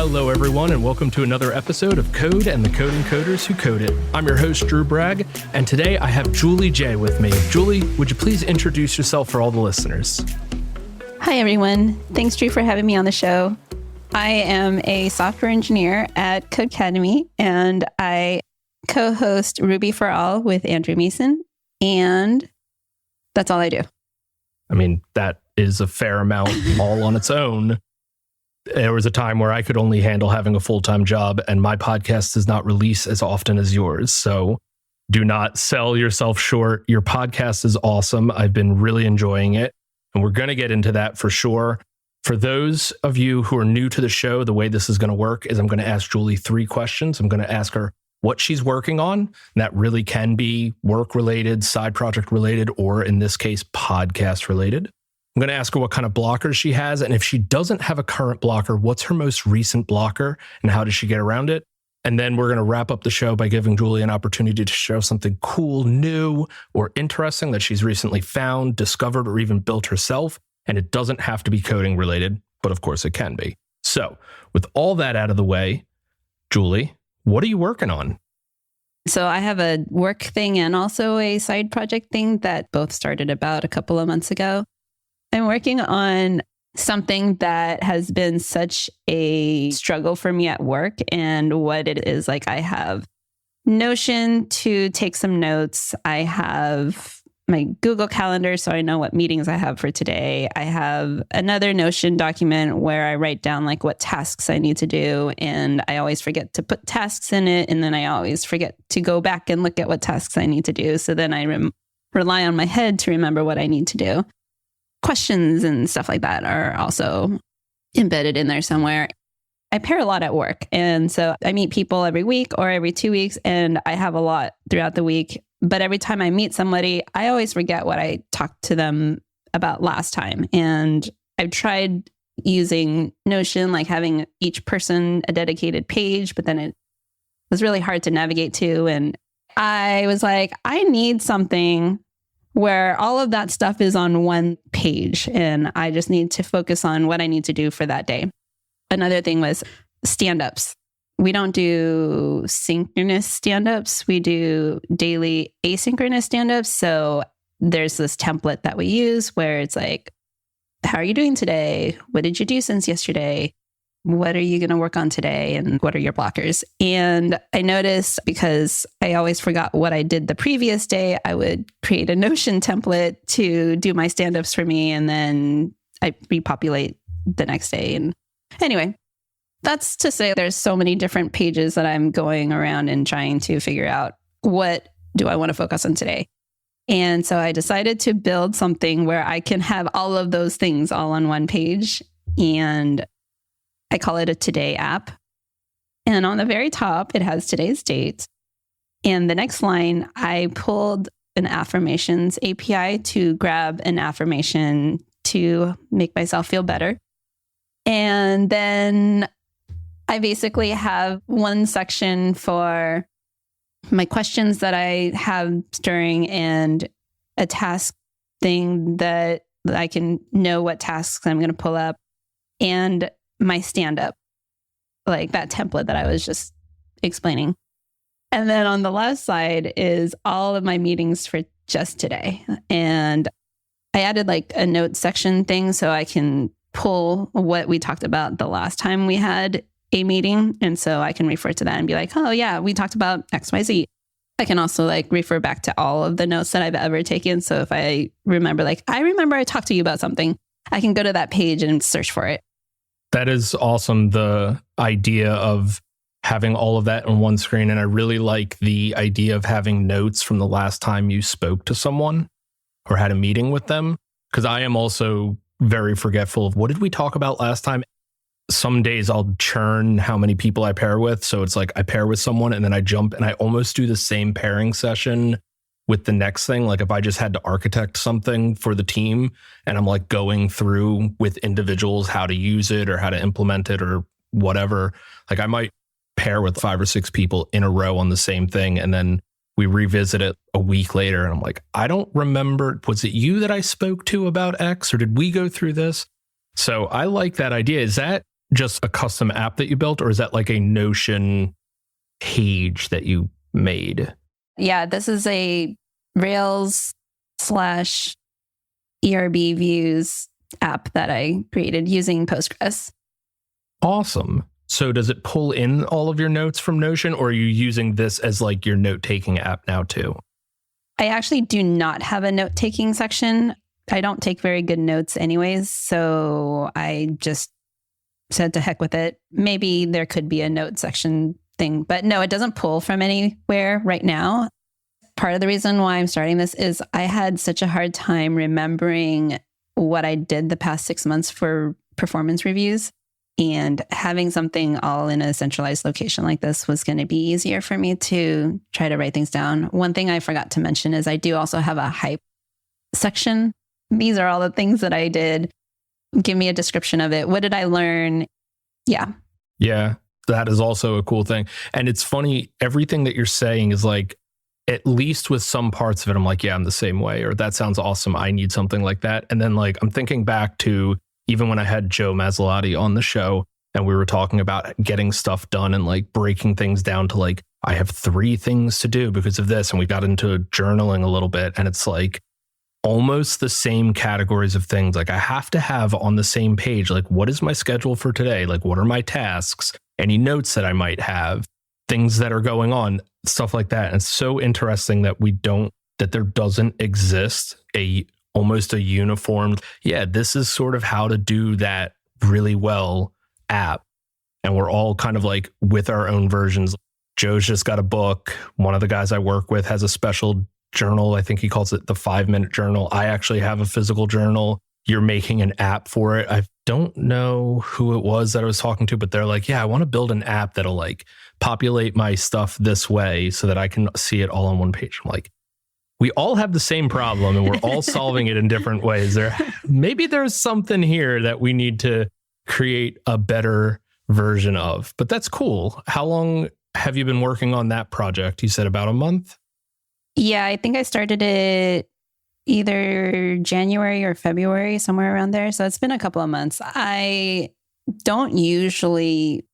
Hello, everyone, and welcome to another episode of Code and the Coding Coders Who Code It. I'm your host, Drew Bragg, and today I have Julie J with me. Julie, would you please introduce yourself for all the listeners? Hi, everyone. Thanks, Drew, for having me on the show. I am a software engineer at Codecademy, and I co-host Ruby for All with Andrew Mason, and that's all I do. I mean, that is a fair amount all on its own. There was a time where I could only handle having a full-time job, and my podcast does not release as often as yours. So do not sell yourself short. Your podcast is awesome. I've been really enjoying it, and we're going to get into that for sure. For those of you who are new to the show, the way this is going to work is I'm going to ask Julie 3 questions. I'm going to ask her what she's working on. And that really can be work-related, side project-related, or in this case, podcast-related. I'm going to ask her what kind of blockers she has, and if she doesn't have a current blocker, what's her most recent blocker, and how does she get around it? And then we're going to wrap up the show by giving Julie an opportunity to share something cool, new, or interesting that she's recently found, discovered, or even built herself. And it doesn't have to be coding related, but of course it can be. So with all that out of the way, Julie, what are you working on? So I have a work thing and also a side project thing that both started about a couple of months ago. I'm working on something that has been such a struggle for me at work, and what it is like, I have Notion to take some notes. I have my Google Calendar, so I know what meetings I have for today. I have another Notion document where I write down like what tasks I need to do, and I always forget to put tasks in it, and then I always forget to go back and look at what tasks I need to do. So then I rely on my head to remember what I need to do. Questions and stuff like that are also embedded in there somewhere. I pair a lot at work, and so I meet people every week or every 2 weeks, and I have a lot throughout the week. But every time I meet somebody, I always forget what I talked to them about last time. And I've tried using Notion, like having each person a dedicated page, but then it was really hard to navigate to. And I was like, I need something where all of that stuff is on one page, and I just need to focus on what I need to do for that day. Another thing was stand-ups. We don't do synchronous stand-ups. We do daily asynchronous stand-ups. So there's this template that we use where it's like, how are you doing today? What did you do since yesterday? What are you going to work on today? And what are your blockers? And I noticed, because I always forgot what I did the previous day, I would create a Notion template to do my stand-ups for me, and then I repopulate the next day. And anyway, that's to say there's so many different pages that I'm going around and trying to figure out, what do I want to focus on today? And so I decided to build something where I can have all of those things all on one page. And I call it a Today app. And on the very top, it has today's date. And the next line, I pulled an affirmations API to grab an affirmation to make myself feel better. And then I basically have one section for my questions that I have during, and a task thing that I can know what tasks I'm going to pull up, and my stand-up, like that template that I was just explaining. And then on the left side is all of my meetings for just today. And I added like a note section thing so I can pull what we talked about the last time we had a meeting. And so I can refer to that and be like, oh yeah, we talked about XYZ. I can also like refer back to all of the notes that I've ever taken. So if I remember, like, I remember I talked to you about something, I can go to that page and search for it. That is awesome, the idea of having all of that on one screen. And I really like the idea of having notes from the last time you spoke to someone or had a meeting with them, because I am also very forgetful of what did we talk about last time. Some days I'll churn how many people I pair with. So it's like I pair with someone and then I jump and I almost do the same pairing session with the next thing. Like if I just had to architect something for the team and I'm like going through with individuals how to use it or how to implement it or whatever, like I might pair with 5 or 6 people in a row on the same thing. And then we revisit it a week later. And I'm like, I don't remember, was it you that I spoke to about X or did we go through this? So I like that idea. Is that just a custom app that you built, or is that like a Notion page that you made? Yeah, this is a Rails/ERB views app that I created using Postgres. Awesome. So does it pull in all of your notes from Notion, or are you using this as like your note-taking app now too? I actually do not have a note-taking section. I don't take very good notes anyways, so I just said to heck with it. Maybe there could be a note section thing, but no, it doesn't pull from anywhere right now. Part of the reason why I'm starting this is I had such a hard time remembering what I did the past 6 months for performance reviews. And having something all in a centralized location like this was going to be easier for me to try to write things down. One thing I forgot to mention is I do also have a hype section. These are all the things that I did. Give me a description of it. What did I learn? Yeah. Yeah, that is also a cool thing. And it's funny, everything that you're saying is like, at least with some parts of it, I'm like, yeah, I'm the same way, or that sounds awesome. I need something like that. And then like, I'm thinking back to even when I had Joe Mazzalotti on the show and we were talking about getting stuff done and like breaking things down to like, I have 3 things to do because of this. And we got into journaling a little bit, and it's like almost the same categories of things. Like I have to have on the same page, like, what is my schedule for today? Like, what are my tasks? Any notes that I might have, things that are going on, stuff like that. And it's so interesting that that there doesn't exist almost a uniform, yeah, this is sort of how to do that really well app. And we're all kind of like with our own versions. Joe's just got a book. One of the guys I work with has a special journal. I think he calls it the 5-minute journal. I actually have a physical journal. You're making an app for it. I don't know who it was that I was talking to, but they're like, yeah, I want to build an app that'll like populate my stuff this way so that I can see it all on one page. I'm like, we all have the same problem and we're all solving it in different ways. Maybe there's something here that we need to create a better version of, but that's cool. How long have you been working on that project? You said about a month? Yeah, I think I started it either January or February, somewhere around there. So it's been a couple of months. I don't usually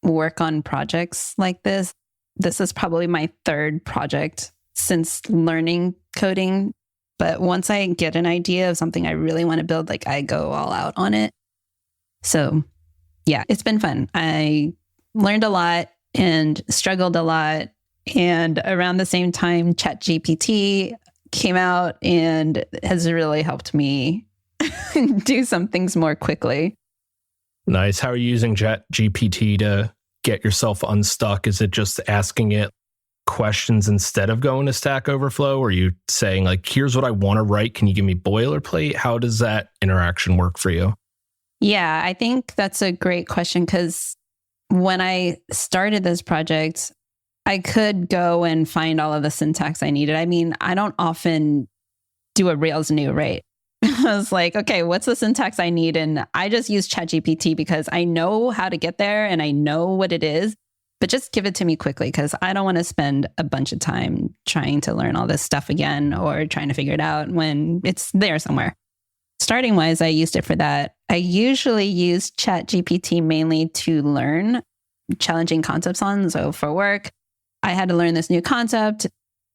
work on projects like this. This is probably my 3rd project since learning coding. But once I get an idea of something I really want to build, like I go all out on it. So yeah, it's been fun. I learned a lot and struggled a lot. And around the same time, ChatGPT came out and has really helped me do some things more quickly. Nice. How are you using ChatGPT to get yourself unstuck? Is it just asking it questions instead of going to Stack Overflow? Or are you saying like, here's what I want to write. Can you give me boilerplate? How does that interaction work for you? Yeah, I think that's a great question because when I started this project, I could go and find all of the syntax I needed. I mean, I don't often do a Rails new, right? I was like, okay, what's the syntax I need? And I just use ChatGPT because I know how to get there and I know what it is, but just give it to me quickly because I don't want to spend a bunch of time trying to learn all this stuff again or trying to figure it out when it's there somewhere. Starting wise, I used it for that. I usually use ChatGPT mainly to learn challenging concepts on. So for work, I had to learn this new concept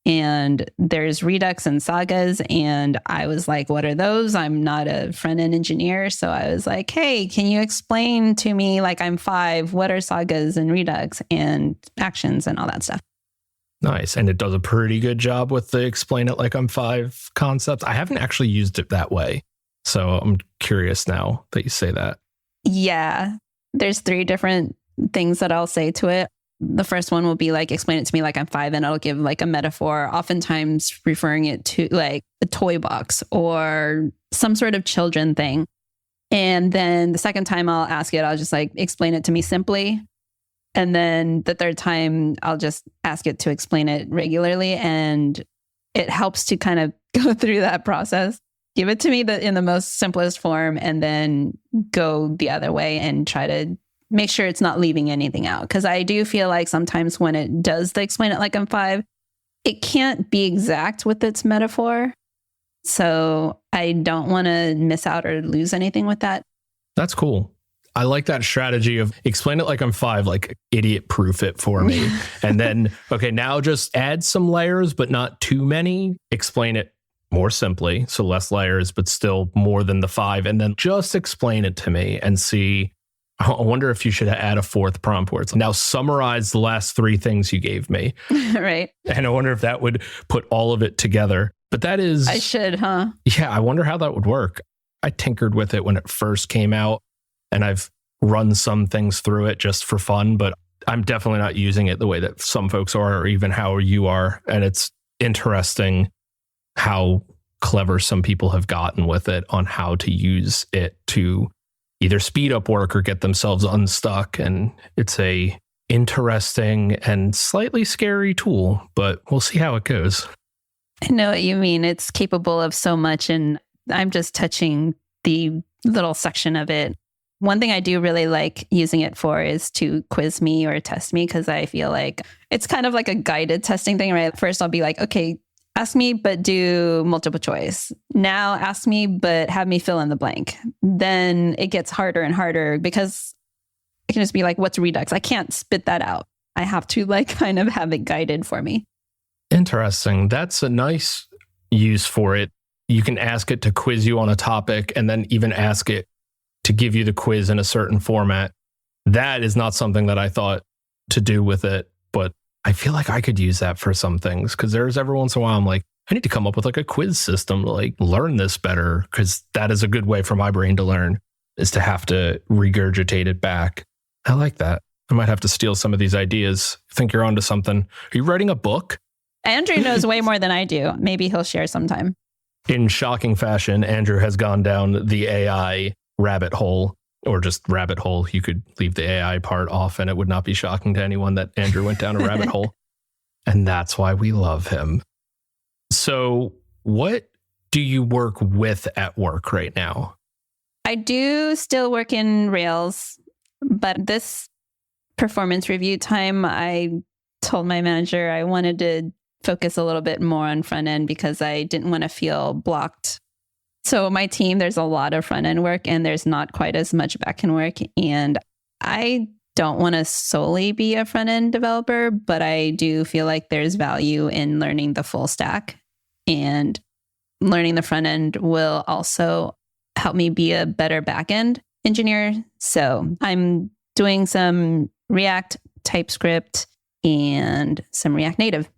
and there's Redux and sagas. And I was like, what are those? I'm not a front-end engineer. So I was like, hey, can you explain to me, like I'm 5, what are sagas and Redux and actions and all that stuff? Nice. And it does a pretty good job with the explain it like I'm 5 concepts. I haven't actually used it that way. So I'm curious now that you say that. Yeah. There's 3 different things that I'll say to it. The first one will be like, explain it to me like I'm 5, and I'll give like a metaphor, oftentimes referring it to like a toy box or some sort of children thing. And then the second time I'll ask it, I'll just like explain it to me simply. And then the third time I'll just ask it to explain it regularly. And it helps to kind of go through that process. Give it to me in the most simplest form and then go the other way and try to make sure it's not leaving anything out. Because I do feel like sometimes when it does the explain it like I'm 5, it can't be exact with its metaphor. So I don't want to miss out or lose anything with that. That's cool. I like that strategy of explain it like I'm 5, like idiot proof it for me. And then, okay, now just add some layers, but not too many. Explain it more simply. So less layers, but still more than the 5. And then just explain it to me and see. I wonder if you should add a 4th prompt where it's now summarize the last 3 things you gave me. Right. And I wonder if that would put all of it together. But that is... I should, huh? Yeah, I wonder how that would work. I tinkered with it when it first came out, and I've run some things through it just for fun, but I'm definitely not using it the way that some folks are, or even how you are. And it's interesting how clever some people have gotten with it on how to use it to either speed up work or get themselves unstuck. And it's a interesting and slightly scary tool, but we'll see how it goes. I know what you mean. It's capable of so much, and I'm just touching the little section of it. One thing I do really like using it for is to quiz me or test me, because I feel like it's kind of like a guided testing thing, right? First, I'll be like, okay, ask me, but do multiple choice. Now ask me, but have me fill in the blank. Then it gets harder and harder because it can just be like, what's Redux? I can't spit that out. I have to like kind of have it guided for me. Interesting. That's a nice use for it. You can ask it to quiz you on a topic and then even ask it to give you the quiz in a certain format. That is not something that I thought to do with it, but I feel like I could use that for some things, because there's every once in a while I'm like, I need to come up with like a quiz system to like learn this better, because that is a good way for my brain to learn, is to have to regurgitate it back. I like that. I might have to steal some of these ideas. I think you're onto something. Are you writing a book? Andrew knows way more than I do. Maybe he'll share sometime. In shocking fashion, Andrew has gone down the AI rabbit hole, or just rabbit hole. You could leave the AI part off and it would not be shocking to anyone that Andrew went down a rabbit hole. And that's why we love him. So what do you work with at work right now? I do still work in Rails, but this performance review time, I told my manager I wanted to focus a little bit more on front end because I didn't want to feel blocked. So my team, there's a lot of front end work and there's not quite as much back end work. And I don't want to solely be a front end developer, but I do feel like there's value in learning the full stack, and learning the front end will also help me be a better back end engineer. So I'm doing some React, TypeScript, and some React Native.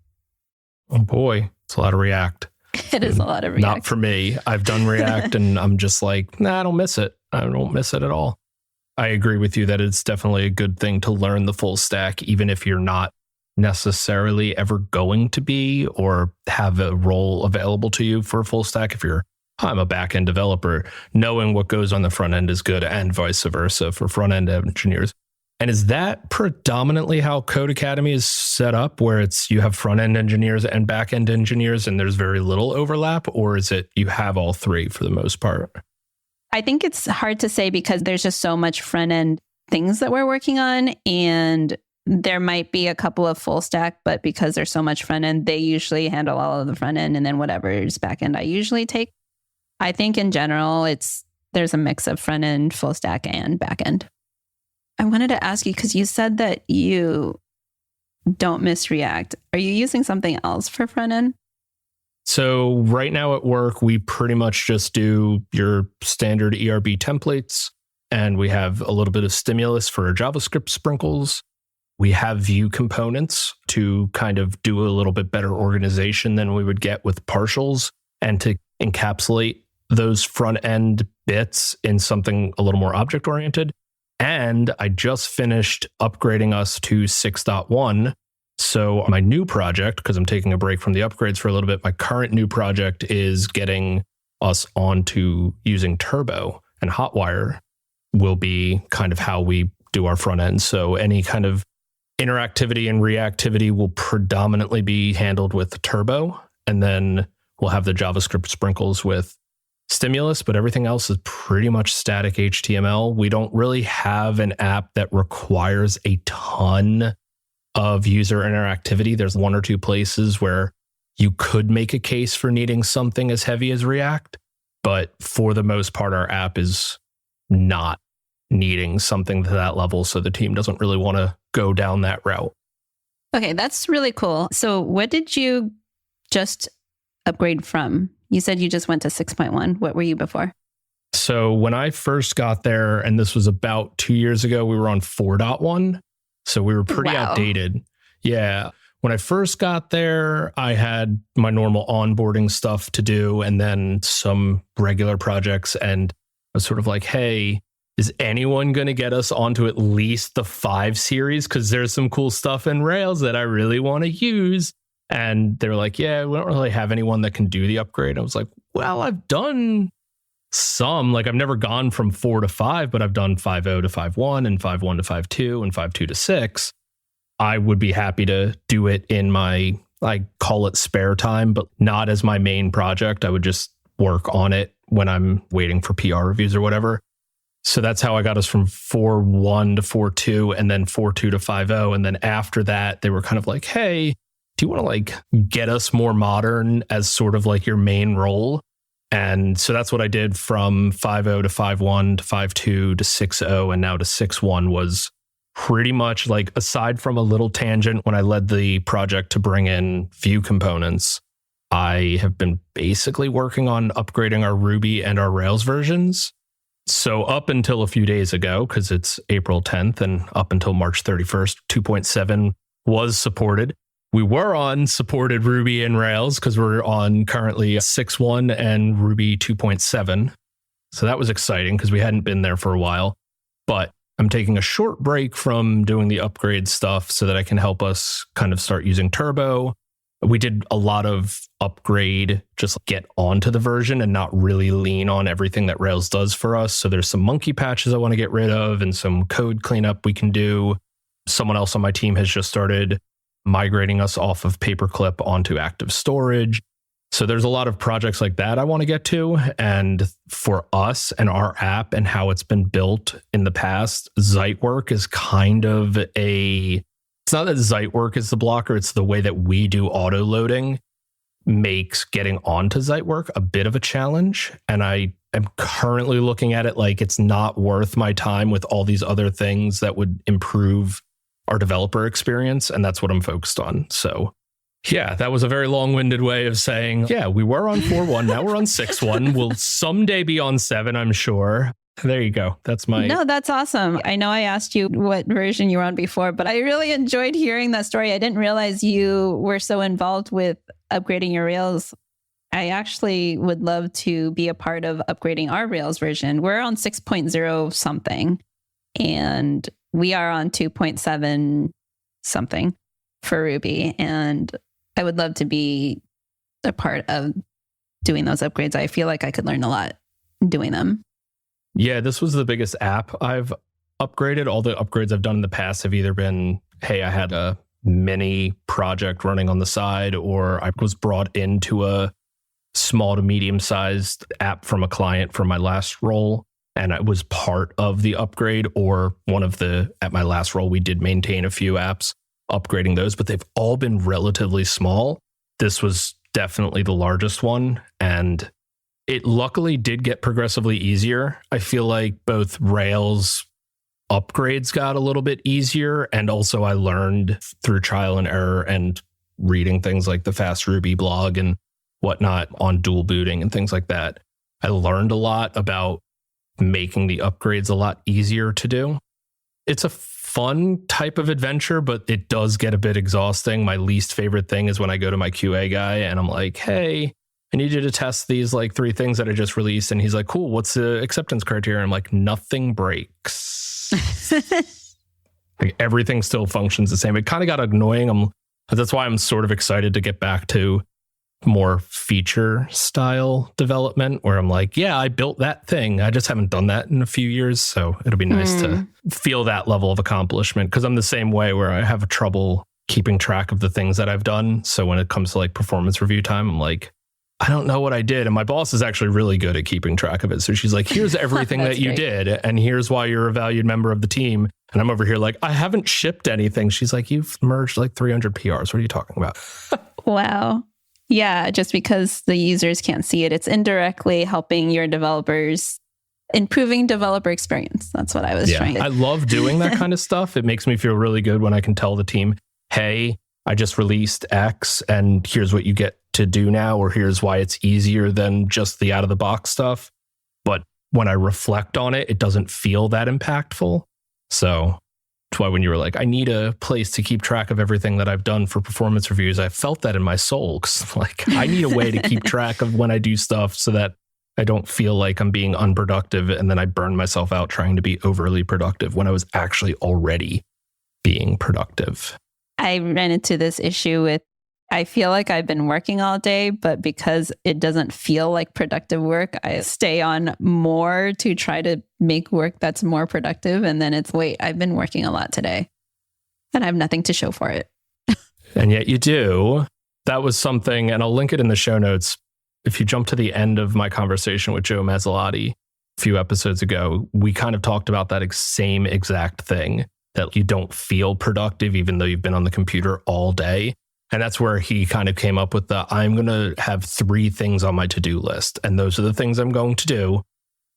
Oh boy, it's a lot of React. It is a lot of React. Not for me. I've done React and I'm just like, nah, I don't miss it. I don't miss it at all. I agree with you that it's definitely a good thing to learn the full stack, even if you're not necessarily ever going to be or have a role available to you for full stack. If I'm a back-end developer, knowing what goes on the front end is good, and vice versa for front-end engineers. And is that predominantly how Code Academy is set up, where it's you have front-end engineers and back-end engineers and there's very little overlap? Or is it you have all three for the most part? I think it's hard to say because there's just so much front-end things that we're working on. And there might be a couple of full stack, but because there's so much front-end, they usually handle all of the front-end, and then whatever is back-end I usually take. I think in general, there's a mix of front-end, full stack, and back-end. I wanted to ask you, because you said that you don't miss React. Are you using something else for front end? So right now at work, we pretty much just do your standard ERB templates, and we have a little bit of stimulus for JavaScript sprinkles. We have Vue components to kind of do a little bit better organization than we would get with partials, and to encapsulate those front end bits in something a little more object oriented. And I just finished upgrading us to 6.1. So my new project, because I'm taking a break from the upgrades for a little bit, my current new project is getting us onto using Turbo, and Hotwire will be kind of how we do our front end. So any kind of interactivity and reactivity will predominantly be handled with Turbo. And then we'll have the JavaScript sprinkles with Stimulus, but everything else is pretty much static HTML. We don't really have an app that requires a ton of user interactivity. There's one or two places where you could make a case for needing something as heavy as React, but for the most part, our app is not needing something to that level. So the team doesn't really want to go down that route. Okay, that's really cool. So what did you just upgrade from? You said you just went to 6.1. What were you before? So when I first got there, and this was about 2 years ago, we were on 4.1. So we were pretty outdated. Yeah. When I first got there, I had my normal onboarding stuff to do and then some regular projects. And I was sort of like, hey, is anyone going to get us onto at least the 5 series? Because there's some cool stuff in Rails that I really want to use. And they were like, yeah, we don't really have anyone that can do the upgrade. I was like, well, I've done some. Like, I've never gone from 4 to 5, but I've done 5.0 to 5.1 and 5.1 to 5.2 and 5.2 to 6. I would be happy to do it in my, I call it spare time, but not as my main project. I would just work on it when I'm waiting for PR reviews or whatever. So that's how I got us from 4.1 to 4.2 and then 4.2 to 5.0. And then after that, they were kind of like, hey, do you want to like get us more modern as sort of like your main role? And so that's what I did from 5.0 to 5.1 to 5.2 to 6.0 and now to 6.1 was pretty much like, aside from a little tangent when I led the project to bring in Vue components, I have been basically working on upgrading our Ruby and our Rails versions. So up until a few days ago, because it's April 10th and up until March 31st, 2.7 was supported. We were on supported Ruby and Rails because we're on currently 6.1 and Ruby 2.7. So that was exciting because we hadn't been there for a while. But I'm taking a short break from doing the upgrade stuff so that I can help us kind of start using Turbo. We did a lot of upgrade, just get onto the version and not really lean on everything that Rails does for us. So there's some monkey patches I want to get rid of and some code cleanup we can do. Someone else on my team has just started migrating us off of Paperclip onto active storage. So there's a lot of projects like that I want to get to. And for us and our app and how it's been built in the past, Zeitwork is kind of it's not that Zeitwork is the blocker, it's the way that we do auto loading makes getting onto Zeitwork a bit of a challenge. And I am currently looking at it like it's not worth my time with all these other things that would improve our developer experience. And that's what I'm focused on. So yeah, that was a very long-winded way of saying, yeah, we were on 4.1, now we're on 6.1. We'll someday be on 7, I'm sure. There you go. That's my... No, that's awesome. I know I asked you what version you were on before, but I really enjoyed hearing that story. I didn't realize you were so involved with upgrading your Rails. I actually would love to be a part of upgrading our Rails version. We're on 6.0 something, and we are on 2.7 something for Ruby. And I would love to be a part of doing those upgrades. I feel like I could learn a lot doing them. Yeah, this was the biggest app I've upgraded. All the upgrades I've done in the past have either been, hey, I had a mini project running on the side, or I was brought into a small to medium sized app from a client for my last role. And I was part of the upgrade, or at my last role, we did maintain a few apps, upgrading those, but they've all been relatively small. This was definitely the largest one. And it luckily did get progressively easier. I feel like both Rails upgrades got a little bit easier. And also I learned through trial and error and reading things like the Fast Ruby blog and whatnot on dual booting and things like that. I learned a lot about making the upgrades a lot easier to do. It's a fun type of adventure, but it does get a bit exhausting. My least favorite thing is when I go to my QA guy and I'm like, hey, I need you to test these like 3 things that I just released. And he's like, cool, what's the acceptance criteria? I'm like, nothing breaks. Like everything still functions the same. It kind of got annoying. That's why I'm sort of excited to get back to more feature style development where I'm like, yeah, I built that thing. I just haven't done that in a few years. So it'll be nice to feel that level of accomplishment, because I'm the same way where I have trouble keeping track of the things that I've done. So when it comes to like performance review time, I'm like, I don't know what I did. And my boss is actually really good at keeping track of it. So she's like, here's everything that you did. And here's why you're a valued member of the team. And I'm over here like, I haven't shipped anything. She's like, you've merged like 300 PRs. What are you talking about? Wow. Yeah, just because the users can't see it, it's indirectly helping your developers improving developer experience. That's what I was trying to. I love doing that kind of stuff. It makes me feel really good when I can tell the team, hey, I just released X and here's what you get to do now, or here's why it's easier than just the out of the box stuff. But when I reflect on it, it doesn't feel that impactful. So that's why when you were like, I need a place to keep track of everything that I've done for performance reviews, I felt that in my soul. 'Cause like, I need a way to keep track of when I do stuff so that I don't feel like I'm being unproductive and then I burn myself out trying to be overly productive when I was actually already being productive. I ran into this issue with, I feel like I've been working all day, but because it doesn't feel like productive work, I stay on more to try to make work that's more productive. And then it's, wait, I've been working a lot today and I have nothing to show for it. And yet you do. That was something, and I'll link it in the show notes. If you jump to the end of my conversation with Joe Mazzolotti a few episodes ago, we kind of talked about that same exact thing, that you don't feel productive even though you've been on the computer all day. And that's where he kind of came up with I'm going to have 3 things on my to-do list. And those are the things I'm going to do.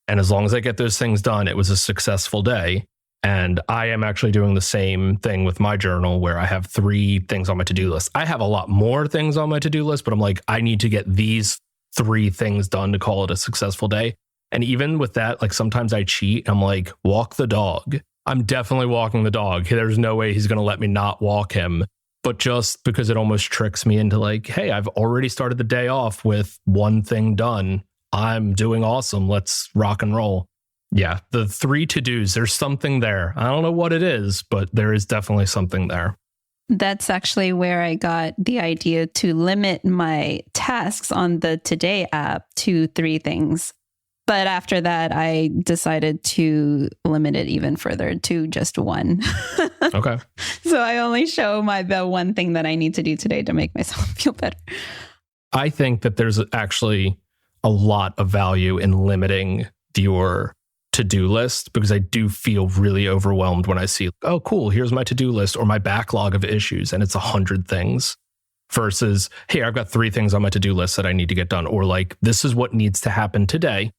And as long as I get those things done, it was a successful day. And I am actually doing the same thing with my journal where I have 3 things on my to-do list. I have a lot more things on my to-do list, but I'm like, I need to get these 3 things done to call it a successful day. And even with that, like sometimes I cheat. I'm like, walk the dog. I'm definitely walking the dog. There's no way he's going to let me not walk him. But just because it almost tricks me into like, hey, I've already started the day off with 1 thing done. I'm doing awesome. Let's rock and roll. Yeah, the 3 to-dos, there's something there. I don't know what it is, but there is definitely something there. That's actually where I got the idea to limit my tasks on the Today app to 3 things. But after that, I decided to limit it even further to just 1. Okay. So I only show the 1 thing that I need to do today to make myself feel better. I think that there's actually a lot of value in limiting your to-do list, because I do feel really overwhelmed when I see, oh, cool, here's my to-do list or my backlog of issues, and it's 100 things versus, hey, I've got 3 things on my to-do list that I need to get done, or like, this is what needs to happen today.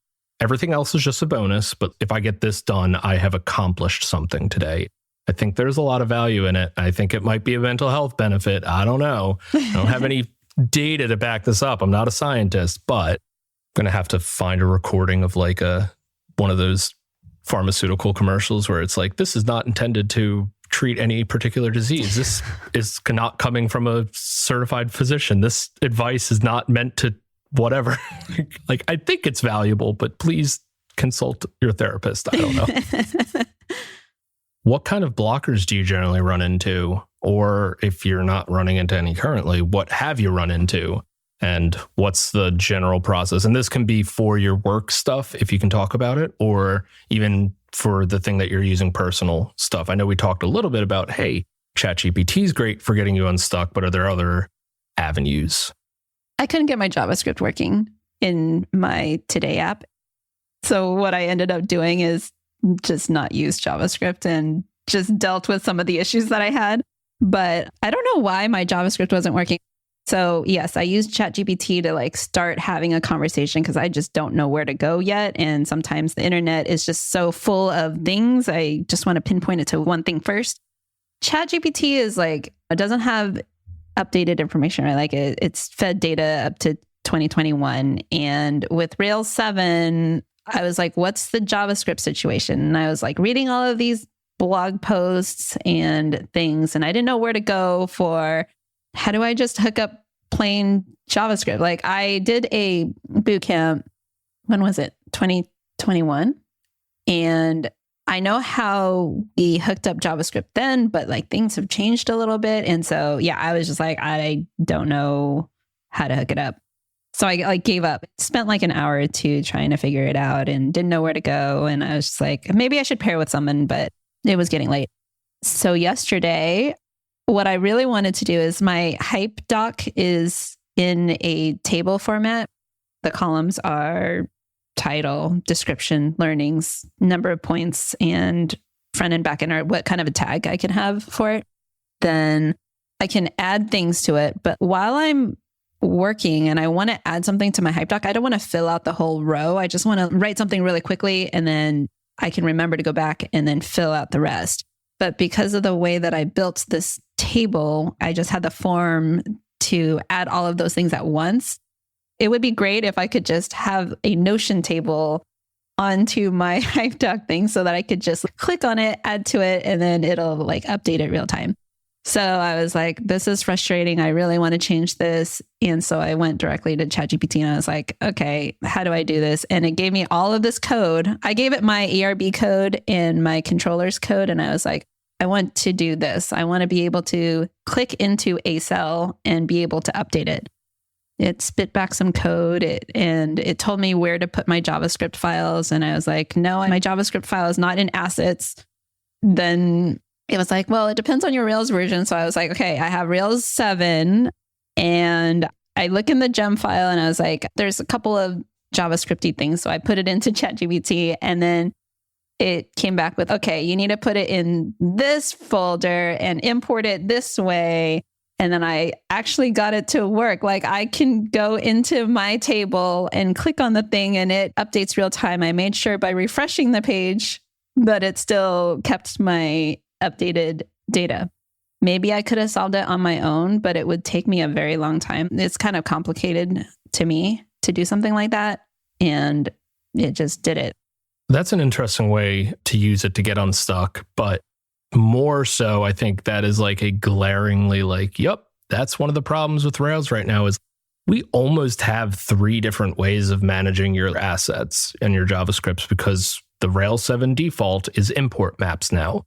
Everything else is just a bonus, but if I get this done, I have accomplished something today. I think there's a lot of value in it. I think it might be a mental health benefit. I don't know. I don't have any data to back this up. I'm not a scientist, but I'm going to have to find a recording of like one of those pharmaceutical commercials where it's like, this is not intended to treat any particular disease. This is not coming from a certified physician. This advice is not meant to whatever. Like, I think it's valuable, but please consult your therapist. I don't know. What kind of blockers do you generally run into? Or if you're not running into any currently, what have you run into? And what's the general process? And this can be for your work stuff, if you can talk about it, or even for the thing that you're using personal stuff. I know we talked a little bit about, hey, ChatGPT is great for getting you unstuck, but are there other avenues? I couldn't get my JavaScript working in my Today app. So what I ended up doing is just not use JavaScript and just dealt with some of the issues that I had. But I don't know why my JavaScript wasn't working. So yes, I used ChatGPT to like start having a conversation because I just don't know where to go yet. And sometimes the internet is just so full of things. I just want to pinpoint it to one thing first. ChatGPT is like, it doesn't have updated information, right? Like it's fed data up to 2021. And with Rails 7, I was like, what's the JavaScript situation? And I was like reading all of these blog posts and things, and I didn't know where to go for how do I just hook up plain JavaScript? Like I did a boot camp, when was it? 2021. And I know how we hooked up JavaScript then, but like things have changed a little bit. And so, yeah, I was just like, I don't know how to hook it up. So I like gave up, spent like an hour or 2 trying to figure it out and didn't know where to go. And I was just like, maybe I should pair with someone, but it was getting late. So yesterday, what I really wanted to do is my hype doc is in a table format. The columns are title, description, learnings, number of points, and front and back end, or what kind of a tag I can have for it. Then I can add things to it. But while I'm working and I want to add something to my hype doc, I don't want to fill out the whole row. I just want to write something really quickly and then I can remember to go back and then fill out the rest. But because of the way that I built this table, I just had the form to add all of those things at once. It would be great if I could just have a Notion table onto my hype doc thing so that I could just click on it, add to it, and then it'll like update it real time. So I was like, this is frustrating. I really want to change this. And so I went directly to ChatGPT and I was like, okay, how do I do this? And it gave me all of this code. I gave it my ERB code and my controller's code. And I was like, I want to do this. I want to be able to click into a cell and be able to update it. It spit back some code and it told me where to put my JavaScript files. And I was like, no, my JavaScript file is not in assets. Then it was like, well, it depends on your Rails version. So I was like, okay, I have Rails 7 and I look in the gem file and I was like, there's a couple of JavaScripty things. So I put it into ChatGPT and then it came back with, okay, you need to put it in this folder and import it this way. And then I actually got it to work. Like I can go into my table and click on the thing and it updates real time. I made sure by refreshing the page that it still kept my updated data. Maybe I could have solved it on my own, but it would take me a very long time. It's kind of complicated to me to do something like that. And it just did it. That's an interesting way to use it to get unstuck. But more so, I think that is like a glaringly like, yep, that's one of the problems with Rails right now is we almost have 3 different ways of managing your assets and your JavaScripts because the Rails 7 default is import maps now.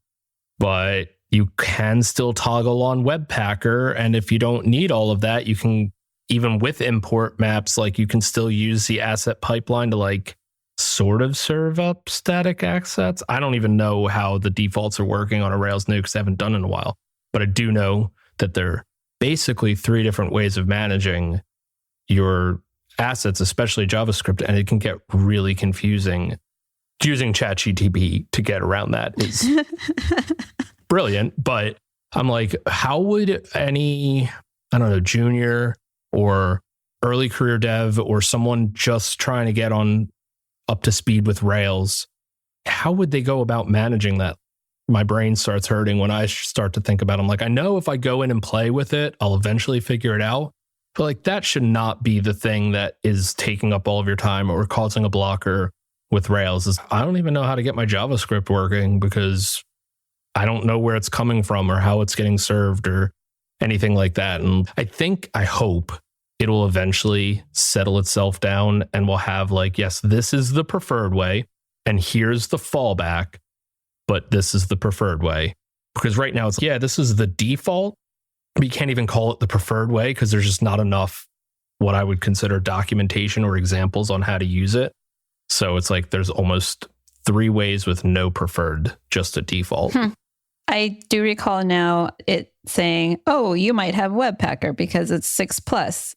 But you can still toggle on Webpacker. And if you don't need all of that, you can, even with import maps, like you can still use the asset pipeline to like sort of serve up static assets. I don't even know how the defaults are working on a Rails new because I haven't done it in a while. But I do know that there are basically 3 different ways of managing your assets, especially JavaScript. And it can get really confusing. Using ChatGPT to get around that is brilliant. But I'm like, how would any, I don't know, junior or early career dev or someone just trying to get on up to speed with Rails, how would they go about managing that? My brain starts hurting when I start to think about it. I'm like, I know if I go in and play with it, I'll eventually figure it out. But like that should not be the thing that is taking up all of your time or causing a blocker with Rails. Is I don't even know how to get my JavaScript working because I don't know where it's coming from or how it's getting served or anything like that. And I hope it'll eventually settle itself down and we'll have like, yes, this is the preferred way and here's the fallback, but this is the preferred way. Because right now it's, yeah, this is the default, but you can't even call it the preferred way because there's just not enough what I would consider documentation or examples on how to use it. So it's like there's almost 3 ways with no preferred, just a default. I do recall now it saying, oh, you might have Webpacker because it's 6+.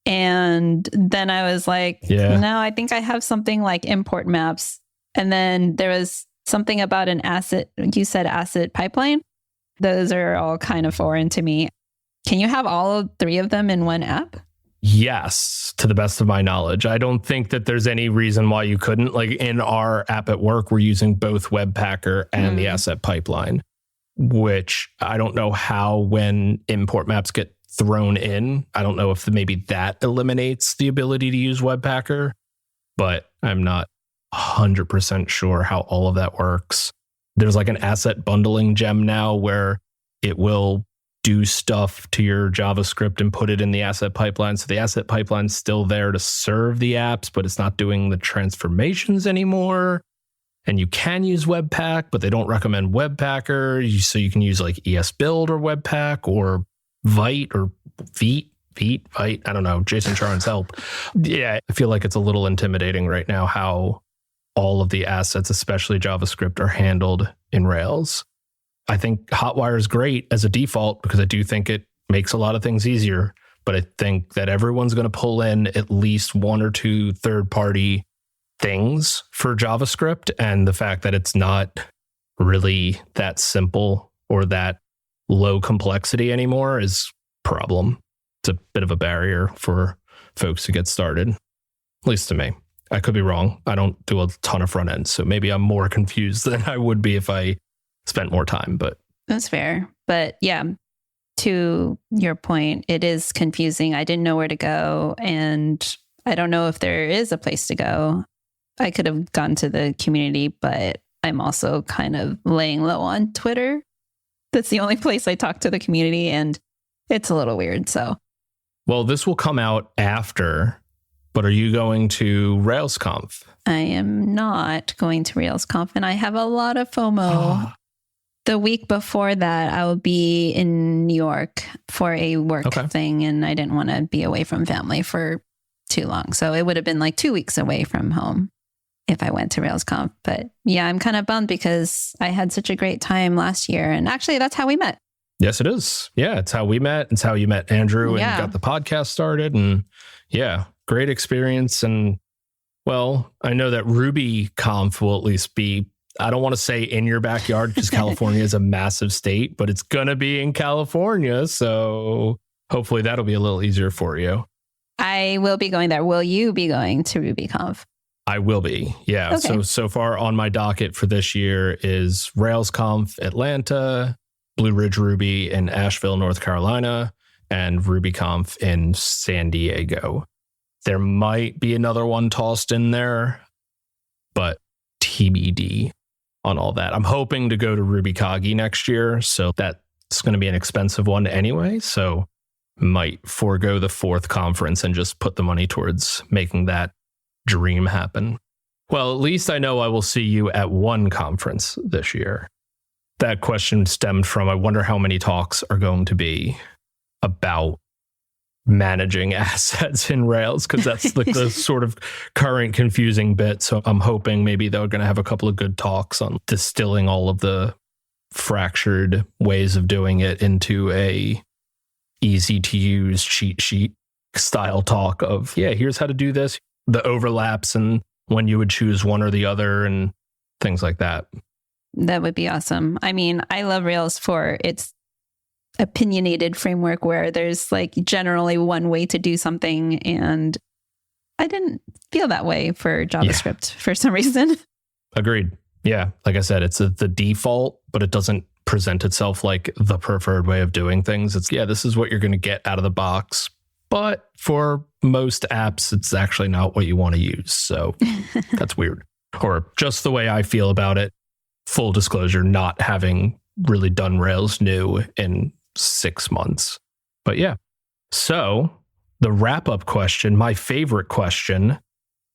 And then I was like, no, I think I have something like import maps. And then there was something about an asset. You said asset pipeline. Those are all kind of foreign to me. Can you have all 3 of them in one app? Yes, to the best of my knowledge. I don't think that there's any reason why you couldn't. Like in our app at work, we're using both Webpacker and the asset pipeline, which I don't know how when import maps get thrown in. I don't know if maybe that eliminates the ability to use Webpacker, but I'm not 100% sure how all of that works. There's like an asset bundling gem now where it will do stuff to your JavaScript and put it in the asset pipeline. So the asset pipeline's still there to serve the apps, but it's not doing the transformations anymore. And you can use Webpack, but they don't recommend Webpacker. So you can use like ESBuild or Webpack or Vite or Vite. I don't know. Jason Charon's help. Yeah, I feel like it's a little intimidating right now how all of the assets, especially JavaScript, are handled in Rails. I think Hotwire is great as a default because I do think it makes a lot of things easier. But I think that everyone's going to pull in at least 1 or 2 third-party things for JavaScript. And the fact that it's not really that simple or that low complexity anymore is a problem. It's a bit of a barrier for folks to get started, at least to me. I could be wrong. I don't do a ton of front end, so maybe I'm more confused than I would be if I spent more time. But that's fair. But yeah, to your point, it is confusing. I didn't know where to go, and I don't know if there is a place to go. I could have gone to the community, but I'm also kind of laying low on Twitter. That's the only place I talk to the community, and it's a little weird. So, well, this will come out after. But are you going to RailsConf? I am not going to RailsConf, and I have a lot of FOMO. The week before that, I will be in New York for a work thing, and I didn't want to be away from family for too long. So it would have been like 2 weeks away from home if I went to RailsConf. But yeah, I'm kind of bummed because I had such a great time last year. And actually, that's how we met. Yes, it is. Yeah, it's how we met. It's how you met Andrew and got the podcast started. And yeah, great experience. And well, I know that RubyConf will at least be, I don't want to say in your backyard because California is a massive state, but it's going to be in California. So hopefully that'll be a little easier for you. I will be going there. Will you be going to RubyConf? I will be. Yeah. Okay. So far on my docket for this year is RailsConf Atlanta, Blue Ridge Ruby in Asheville, North Carolina, and RubyConf in San Diego. There might be another one tossed in there, but TBD on all that. I'm hoping to go to RubyCoggy next year, so that's going to be an expensive one anyway. So might forego the 4th conference and just put the money towards making that dream happen. Well, at least I know I will see you at one conference this year. That question stemmed from, I wonder how many talks are going to be about managing assets in Rails, because that's like the sort of current confusing bit. So I'm hoping maybe they're going to have a couple of good talks on distilling all of the fractured ways of doing it into a easy to use cheat sheet style talk of, yeah, here's how to do this, the overlaps and when you would choose one or the other and things like that. That would be awesome. I mean, I love Rails for its opinionated framework where there's like generally one way to do something. And I didn't feel that way for JavaScript for some reason. Agreed. Yeah. Like I said, it's the default, but it doesn't present itself like the preferred way of doing things. It's, yeah, this is what you're going to get out of the box. But for most apps, it's actually not what you want to use. So that's weird. Or just the way I feel about it. Full disclosure, not having really done Rails new in 6 months. But yeah. So the wrap-up question, my favorite question,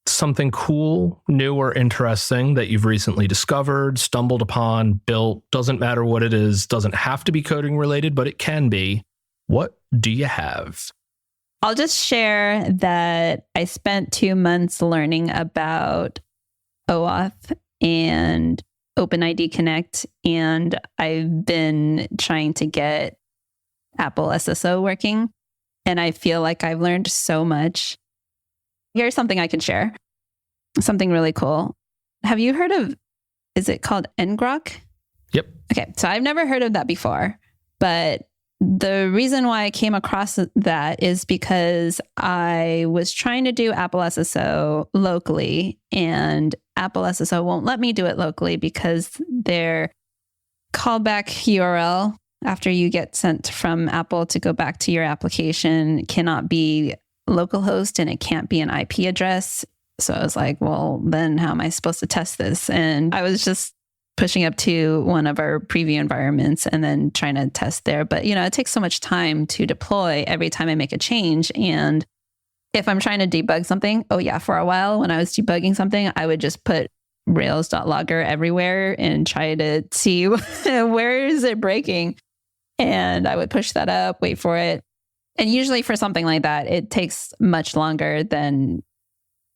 something cool, new, or interesting that you've recently discovered, stumbled upon, built, doesn't matter what it is, doesn't have to be coding related, but it can be. What do you have? I'll just share that I spent 2 months learning about OAuth and OpenID Connect, and I've been trying to get Apple SSO working, and I feel like I've learned so much. Here's something I can share. Something really cool. Have you heard of, is it called ngrok? Yep. Okay, so I've never heard of that before, but the reason why I came across that is because I was trying to do Apple SSO locally, and Apple SSO won't let me do it locally because their callback URL after you get sent from Apple to go back to your application cannot be localhost, and it can't be an IP address. So I was like, well, then how am I supposed to test this? And I was just pushing up to one of our preview environments and then trying to test there. But, you know, it takes so much time to deploy every time I make a change. And if I'm trying to debug something, for a while when I was debugging something, I would just put rails.logger everywhere and try to see where is it breaking. And I would push that up, wait for it. And usually for something like that, it takes much longer than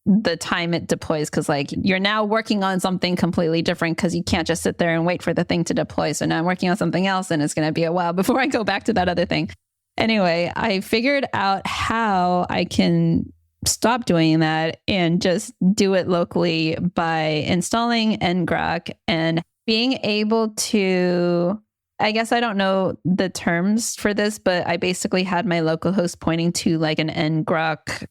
the time it deploys, because like you're now working on something completely different because you can't just sit there and wait for the thing to deploy. So now I'm working on something else and it's going to be a while before I go back to that other thing. Anyway, I figured out how I can stop doing that and just do it locally by installing ngrok and being able to I guess I don't know the terms for this, but I basically had my localhost pointing to like an ngrok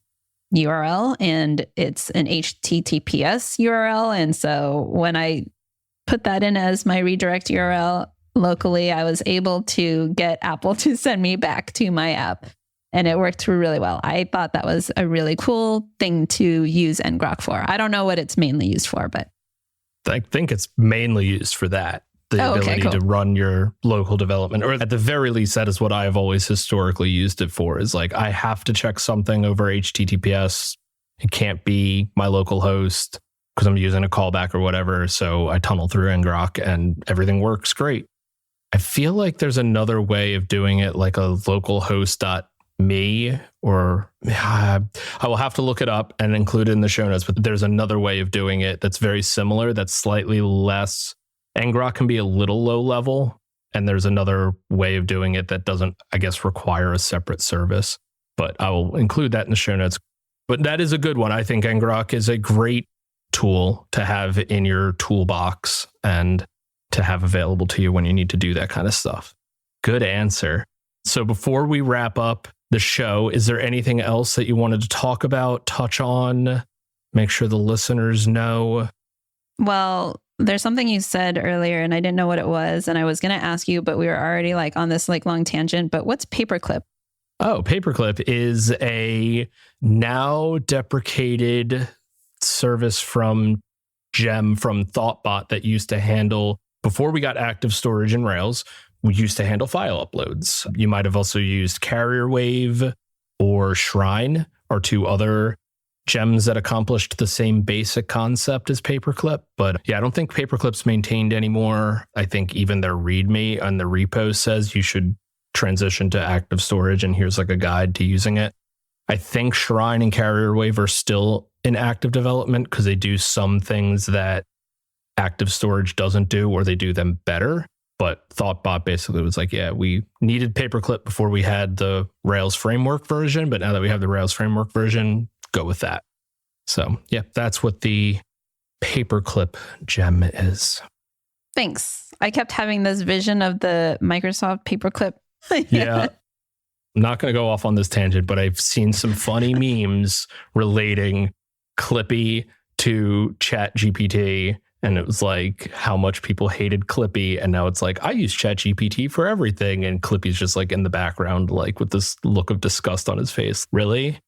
URL, and it's an HTTPS URL. And so when I put that in as my redirect URL locally, I was able to get Apple to send me back to my app. And it worked really well. I thought that was a really cool thing to use ngrok for. I don't know what it's mainly used for, but I think it's mainly used for that. The ability to run your local development, or at the very least, that is what I have always historically used it for, is like, I have to check something over HTTPS. It can't be my local host because I'm using a callback or whatever. So I tunnel through ngrok and everything works great. I feel like there's another way of doing it, like a localhost.me, or I will have to look it up and include it in the show notes, but there's another way of doing it that's very similar, that's slightly less. ngrok can be a little low level, and there's another way of doing it that doesn't, I guess, require a separate service, but I will include that in the show notes. But that is a good one. I think ngrok is a great tool to have in your toolbox and to have available to you when you need to do that kind of stuff. Good answer. So before we wrap up the show, is there anything else that you wanted to talk about, touch on, make sure the listeners know? Well, there's something you said earlier and I didn't know what it was. And I was going to ask you, but we were already like on this like long tangent, but what's Paperclip? Oh, Paperclip is a now deprecated service from Gem, from Thoughtbot, that used to handle, before we got active storage in Rails, we used to handle file uploads. You might have also used Carrier Wave or Shrine, or two other gems that accomplished the same basic concept as Paperclip. But yeah, I don't think Paperclip's maintained anymore. I think even their README on the repo says you should transition to active storage, and here's like a guide to using it. I think Shrine and Carrier Wave are still in active development because they do some things that active storage doesn't do, or they do them better. But Thoughtbot basically was like, yeah, we needed Paperclip before we had the Rails framework version, but now that we have the Rails framework version, go with that. So yeah, that's what the Paperclip gem is. Thanks. I kept having this vision of the Microsoft Paperclip. Yeah. I'm not going to go off on this tangent, but I've seen some funny memes relating Clippy to ChatGPT. And it was like how much people hated Clippy. And now it's like, I use ChatGPT for everything. And Clippy's just like in the background, like with this look of disgust on his face. Really?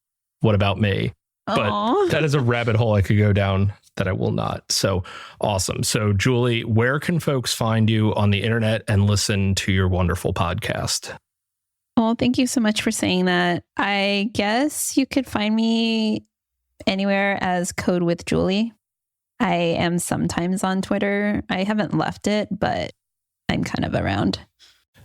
What about me? Aww. But that is a rabbit hole I could go down that I will not. So awesome. So Julie, where can folks find you on the internet and listen to your wonderful podcast? Well, thank you so much for saying that. I guess you could find me anywhere as Code with Julie. I am sometimes on Twitter. I haven't left it, but I'm kind of around.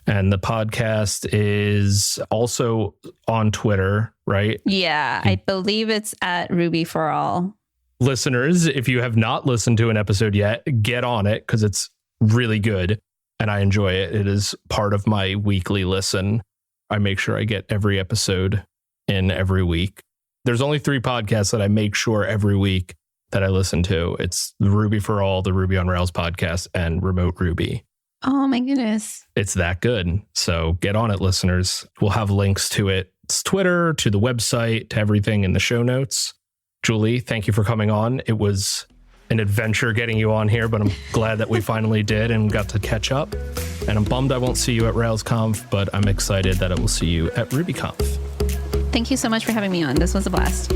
And the podcast is also on Twitter, right? Yeah, I believe it's at Ruby for All. Listeners, if you have not listened to an episode yet, get on it because it's really good and I enjoy it. It is part of my weekly listen. I make sure I get every episode in every week. There's only 3 podcasts that I make sure every week that I listen to. It's the Ruby for All, the Ruby on Rails podcast, and Remote Ruby. Oh my goodness. It's that good. So get on it, listeners. We'll have links to its Twitter, to the website, to everything in the show notes. Julie, thank you for coming on. It was an adventure getting you on here, but I'm glad that we finally did and got to catch up. And I'm bummed I won't see you at RailsConf, but I'm excited that I will see you at RubyConf. Thank you so much for having me on. This was a blast.